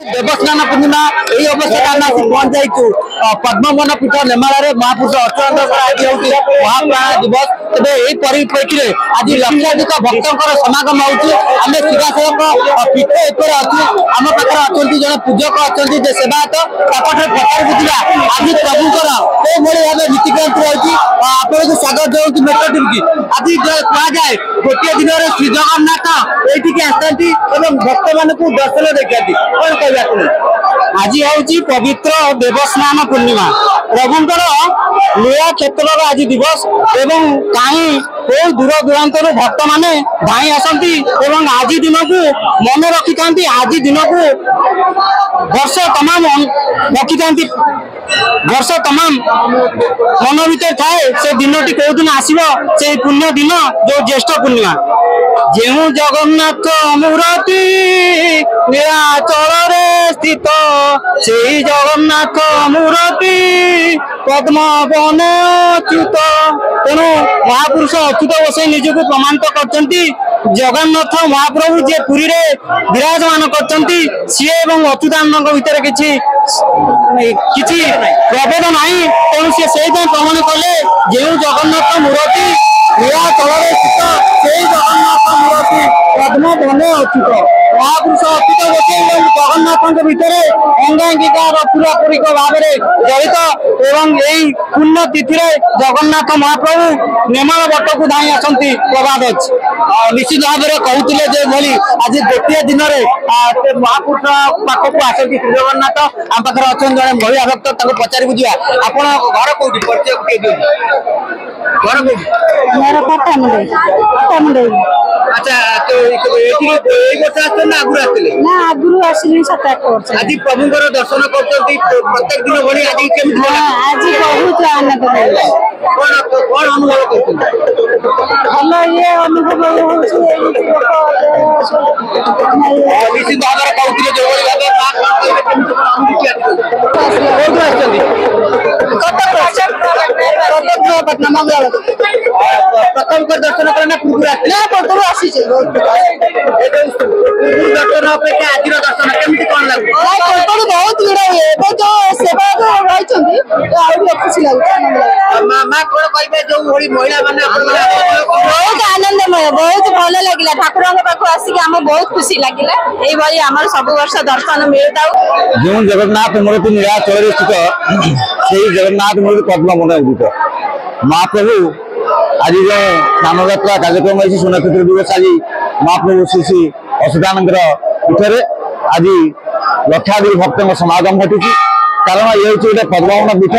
देवस्नान पूर्णिमा यही अवसर आम आसी पहुंच जाइछु पद्मवन पीठ नेमाल महापुरुष अच्युतानंद आज हूँ महाप्राण दिवस तेज यही परिप्रेक्षी आज लक्षाधिक भक्तर समागम होमें सीधासख पीठ एपर अच्छे आम पाखे अच्छा जन पूजक अच्छा सेवायत पचार बुझा आज प्रभुकर कौ भाव नीतिकांति रही आपको स्वागत जनाऊँ मेट्रो टीम की आज कहुए गोटे दिन में श्री जगन्नाथ ये आसती भक्त मान दर्शन देखा कौन कह आज हूँ पवित्र देवस्नान पूर्णिमा प्रभुंर लीला क्षेत्र आज दिवस एवं कहीं कौ दूर दूरांत भक्त मैंने धाई आसती आज दिन को मन रखी था आज दिन को वर्ष तमाम रखी था वर्ष तमाम मन भर थाए से दिन टी कौ दिन आसो से पुण्य दिन जो ज्येष्ठ पूर्णिमा जो जगन्नाथ मूर्ति नीलाचल स्थित से जगन्नाथ मूर्ति पद्म बने अच्युत तेणु महापुरुष अच्युत बसई निजक प्रमाणित करते जगन्नाथ महाप्रभु जे पुरी रे विराजमान करते सी एवं अच्युतानंद भितर किसी प्रभेद ना तेणु सी से प्रमाण कले जो जगन्नाथ मूर्ति नीलाचल स्थित से जगन्नाथ मूर्ति पद्म बने अच्युत महापुरुष अच्युत बसई जगन्नाथ भितर अंगांगिकार पूरापूरिक भाव में जड़ित एवं यही पुण्य तिथि जगन्नाथ महाप्रभु नेमाल बट को धाई आसती प्रभात अच्छी निश्चित भाव में कहते जो भाई आज गोटे दिन में महापुरुष पाखक आसती श्री जगन्नाथ आम पाखे अच्छा जड़े महिला भक्त पचारि बुझा आप घर कौटी परिचय घर कौटी अच्छा तो आगुरी आसली 7-8 वर्ष आज प्रभुंर दर्शन कर प्रत्येक दिन भाई आज बहुत आनंद कौन अनुभव कर भल ये अनुभव निश्चित भाव में कहते जो प्रथम कर दर्शन करना पूर्व आसी दर्शन अपेक्षा आज दर्शन केमती कौन लगे बहुत भिड़ हुए जो सेवा रही खुशी लगे माँ कौन कहे जो महिला मैंने बहुत आनंदमय बहुत भल लगे ठाकुर पाक आसिक आम बहुत खुशी लगे ये आम सब वर्ष दर्शन मिलता जो जगन्नाथ मूर्ति नीलाचल स्थित से जगन्नाथ मूर्ति पद्म बन उदित महाप्रभु आज जो स्नान यात्रा कार्यक्रम है सुनक्षेत्र दिवस आज महाप्रभु श्री श्री अच्युतानंद पीठर आज लक्षाधिक भक्त समागम घटी कारण ये हूँ गोटे पद्मवन पीठ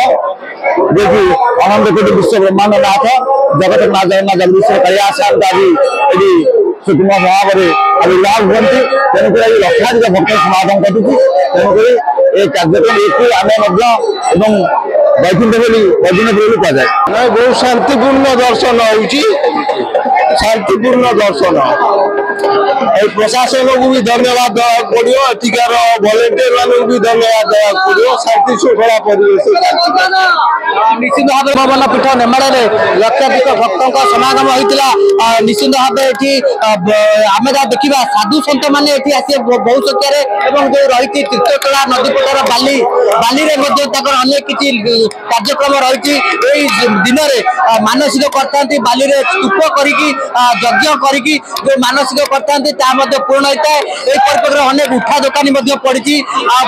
जो कि अनंत कोटि विश्व ब्रह्मांड नाथ जगत नाथ जगन्नाथ जगदीश्वर कैलाश आज ये सूक्ष्म भाव में आविर्भाव हुए तेणुक आज लक्षाधिक भक्त समागम घटी तेणुक ये कार्यक्रम आम वैकुंठ बोली कहुए बहुत शांतिपूर्ण दर्शन शांतिपूर्ण दर्शन प्रशासन को भी धन्यवाद देवा पड़ो एठिकार वॉलंटियर मान भी धन्यवाद देवा पड़ो शांति श्रृंखला परिवेश निश्चित भाव में पद्मवन पीठ नेमाल लक्षाधिक भक्त समागम होता निश्चित भाव आम जहाँ देखा साधु सत मैंने आसे बहु संख्यार जो रही तीर्थकला नदीपटर बाली अनेक किसी कार्यक्रम रही दिन में मानसिक करते बाली स्तूप करके यज्ञ करके जो मानसिक करते पूर्ण होता है यही परिप्रेक्षी अनेक उठा दुकानी पड़ी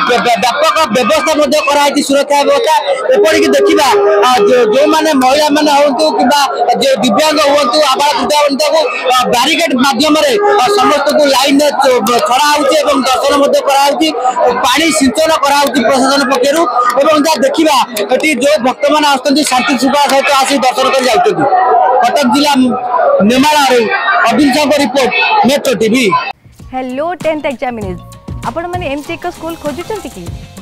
व्यापक व्यवस्था कराई सुरक्षा व्यवस्था एपरिक देखा जो मैंने महिला मैंने हूँ कि दिव्यांग हूँ आबाल वृद्धा को बारिकेड मध्यम समस्त को लाइन छड़ा हो दर्शन कराई पानी सिंचन कराई प्रशासन पक्षर जहाँ देखा ये जो भक्त मैंने आसती शांति श्रृंखला सहित आसी दर्शन कर जाती कटक जिला नेमाल Abhishek report Metro TV. Hello 10th examinees आपण मैंने एमसी एक स्कूल खोजुंट कि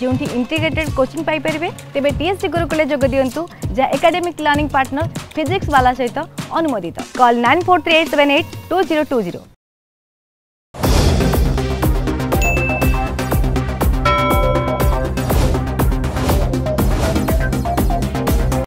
जो इंटीग्रेटेड कोचिंग पाई परिबे तेबे टीएससी गुरुकुल जोग दियंतु जा एकेडमिक लर्निंग पार्टनर फिजिक्स वाला सहित अनुमोदित कॉल 9438782020।